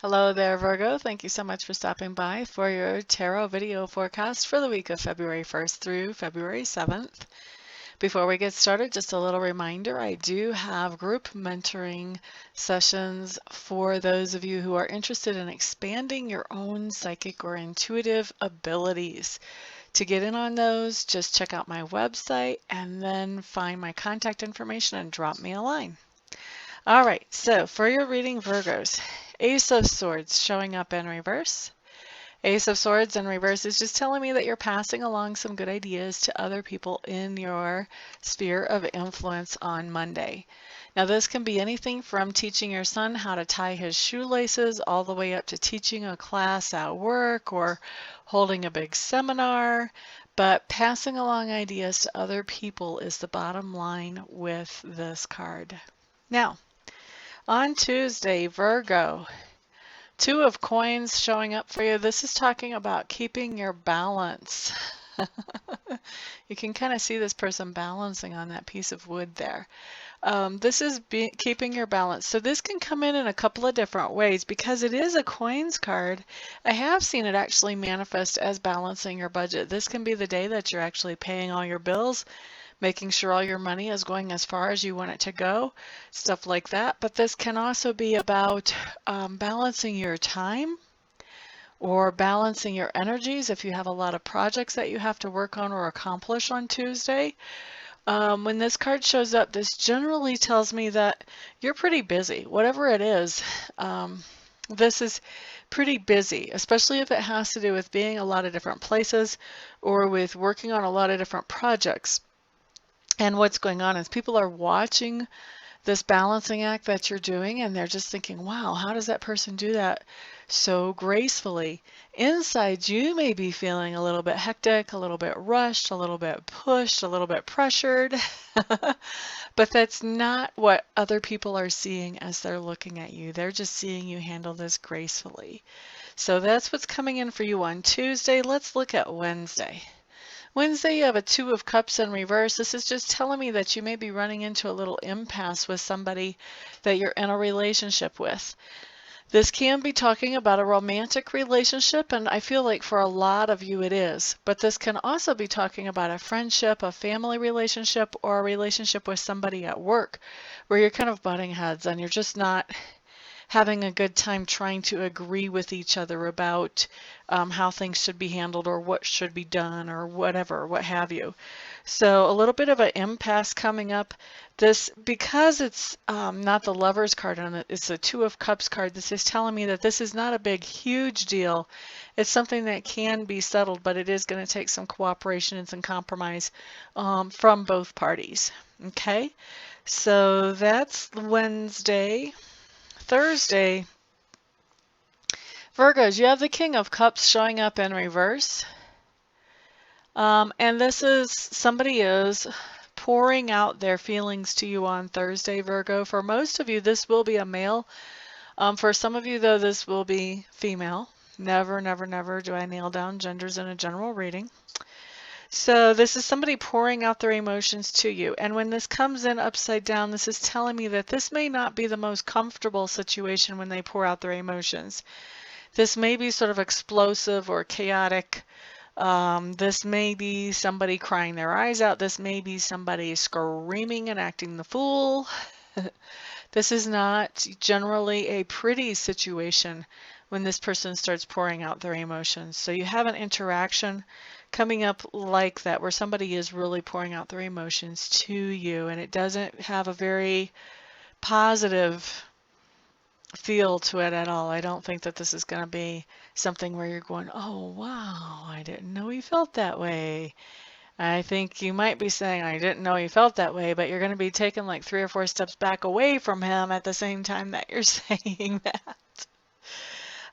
Hello there, Virgo. Thank you so much for stopping by for your tarot video forecast for the week of February 1st through February 7th. Before we get started, just a little reminder, I do have group mentoring sessions for those of you who are interested in expanding your own psychic or intuitive abilities. To get in on those, just check out my website and then find my contact information and drop me a line. All right, so for your reading, Virgos, Ace of Swords showing up in reverse. Ace of Swords in reverse is just telling me that you're passing along some good ideas to other people in your sphere of influence on Monday. Now, this can be anything from teaching your son how to tie his shoelaces all the way up to teaching a class at work or holding a big seminar. But passing along ideas to other people is the bottom line with this card. Now, on Tuesday, Virgo, Two of Coins showing up for you. This is talking about keeping your balance. You can kind of see this person balancing on that piece of wood there. This is keeping your balance. So this can come in a couple of different ways because it is a coins card. I have seen it actually manifest as balancing your budget. This can be the day that you're actually paying all your bills, making sure all your money is going as far as you want it to go, stuff like that. But this can also be about balancing your time or balancing your energies if you have a lot of projects that you have to work on or accomplish on Tuesday. When this card shows up, this generally tells me that you're pretty busy. Whatever it is, this is pretty busy, especially if it has to do with being a lot of different places or with working on a lot of different projects. And what's going on is people are watching this balancing act that you're doing and they're just thinking, wow, how does that person do that so gracefully? Inside, you may be feeling a little bit hectic, a little bit rushed, a little bit pushed, a little bit pressured. But that's not what other people are seeing as they're looking at you. They're just seeing you handle this gracefully. So that's what's coming in for you on Tuesday. Let's look at Wednesday. Wednesday, you have a Two of Cups in reverse. This is just telling me that you may be running into a little impasse with somebody that you're in a relationship with. This can be talking about a romantic relationship, and I feel like for a lot of you it is. But this can also be talking about a friendship, a family relationship, or a relationship with somebody at work where you're kind of butting heads and you're just not having a good time trying to agree with each other about how things should be handled or what should be done or whatever, what have you. So a little bit of an impasse coming up. This, because it's not the Lover's card on it, it's a Two of Cups card. This is telling me that this is not a big, huge deal. It's something that can be settled, but it is going to take some cooperation and some compromise from both parties. Okay, so that's Wednesday. Thursday, Virgos, you have the King of Cups showing up in reverse. And this is somebody is pouring out their feelings to you on Thursday, Virgo. For most of you, this will be a male. For some of you, though, this will be female. Never, never, never do I nail down genders in a general reading. So this is somebody pouring out their emotions to you. And when this comes in upside down, this is telling me that this may not be the most comfortable situation when they pour out their emotions. This may be sort of explosive or chaotic. This may be somebody crying their eyes out. This may be somebody screaming and acting the fool. This is not generally a pretty situation when this person starts pouring out their emotions. So you have an interaction coming up like that where somebody is really pouring out their emotions to you, and it doesn't have a very positive feel to it at all. I don't think that this is going to be something where you're going, oh wow, I didn't know he felt that way. I think you might be saying, I didn't know he felt that way, but you're going to be taking like 3 or 4 steps back away from him at the same time that you're saying that.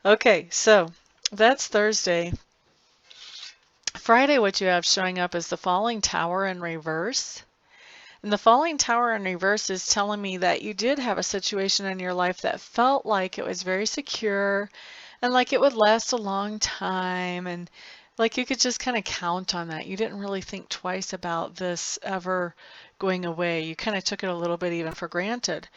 Okay, so that's Thursday. Friday, what you have showing up is the Falling Tower in reverse. And the Falling Tower in reverse is telling me that you did have a situation in your life that felt like it was very secure and like it would last a long time and like you could just kind of count on that. You didn't really think twice about this ever going away. You kind of took it a little bit even for granted.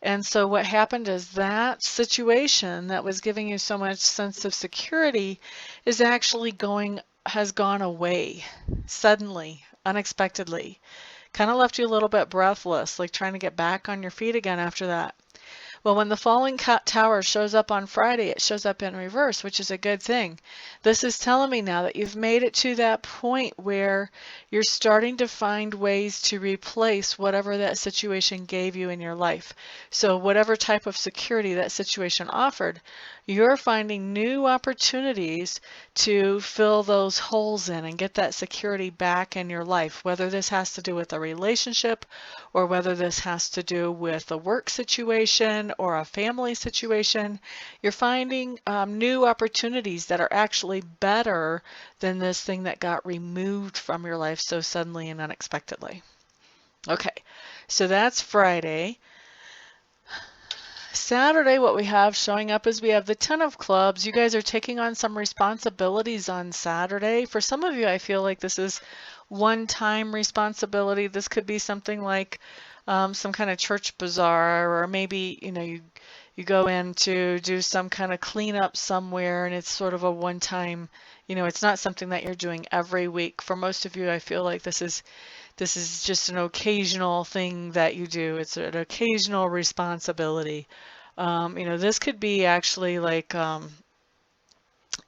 And so what happened is that situation that was giving you so much sense of security is actually has gone away suddenly, unexpectedly. Kind of left you a little bit breathless, like trying to get back on your feet again after that. Well, when the falling tower shows up on Friday, it shows up in reverse, which is a good thing. This is telling me now that you've made it to that point where you're starting to find ways to replace whatever that situation gave you in your life. So whatever type of security that situation offered, you're finding new opportunities to fill those holes in and get that security back in your life, whether this has to do with a relationship or whether this has to do with a work situation or a family situation. You're finding new opportunities that are actually better than this thing that got removed from your life so suddenly and unexpectedly. Okay, so that's Friday. Saturday, what we have showing up is we have the Ten of Clubs. You guys are taking on some responsibilities on Saturday. For some of you, I feel like this is one-time responsibility. This could be something like some kind of church bazaar, or maybe you go in to do some kind of cleanup somewhere, and it's sort of a one-time. It's not something that you're doing every week. For most of you, I feel like this is just an occasional thing that you do. It's an occasional responsibility. This could be actually like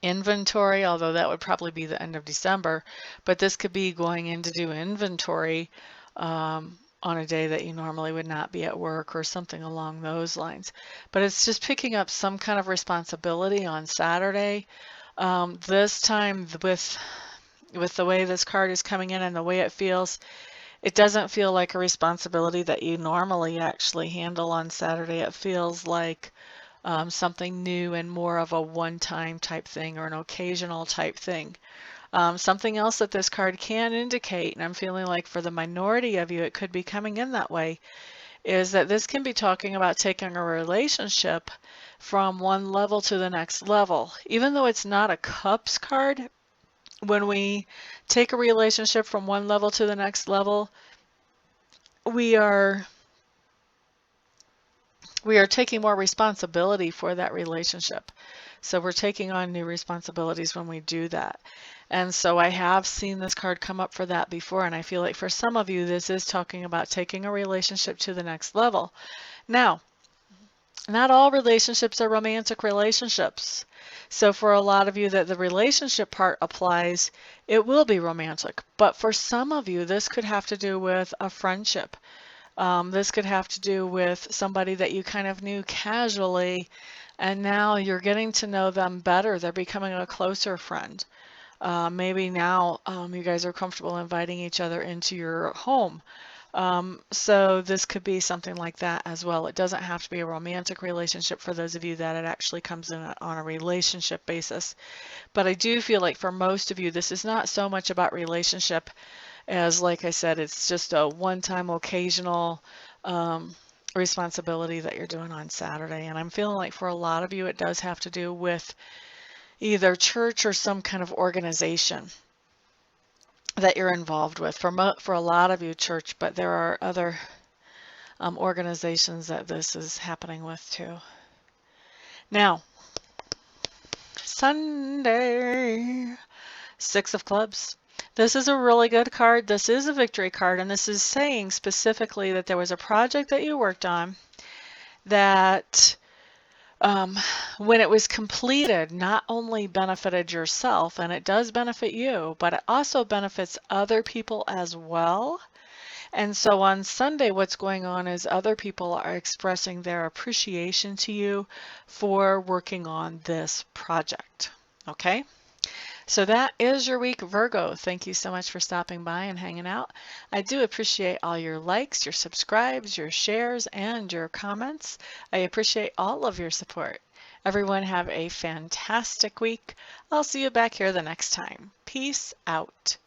inventory, although that would probably be the end of December, but this could be going in to do inventory on a day that you normally would not be at work or something along those lines. But it's just picking up some kind of responsibility on Saturday. This time with the way this card is coming in and the way it feels, it doesn't feel like a responsibility that you normally actually handle on Saturday. It feels like something new and more of a one-time type thing or an occasional type thing. Something else that this card can indicate, and I'm feeling like for the minority of you it could be coming in that way, is that this can be talking about taking a relationship from one level to the next level. Even though it's not a Cups card, when we take a relationship from one level to the next level, we are taking more responsibility for that relationship. So we're taking on new responsibilities when we do that. And so I have seen this card come up for that before, and I feel like for some of you this is talking about taking a relationship to the next level. Now, not all relationships are romantic relationships. So for a lot of you that the relationship part applies, it will be romantic. But for some of you, this could have to do with a friendship. This could have to do with somebody that you kind of knew casually, and now you're getting to know them better. They're becoming a closer friend. Maybe now you guys are comfortable inviting each other into your home. So this could be something like that as well. It doesn't have to be a romantic relationship for those of you that it actually comes in on a relationship basis. But I do feel like for most of you, this is not so much about relationship as, like I said, it's just a one-time occasional responsibility that you're doing on Saturday. And I'm feeling like for a lot of you, it does have to do with either church or some kind of organization that you're involved with. For a lot of you, church, but there are other organizations that this is happening with too. Now, Sunday, Six of Clubs. This is a really good card. This is a victory card, and this is saying specifically that there was a project that you worked on that when it was completed, not only benefited yourself, and it does benefit you, but it also benefits other people as well. And so on Sunday, what's going on is other people are expressing their appreciation to you for working on this project. Okay? So that is your week, Virgo. Thank you so much for stopping by and hanging out. I do appreciate all your likes, your subscribes, your shares, and your comments. I appreciate all of your support. Everyone have a fantastic week. I'll see you back here the next time. Peace out.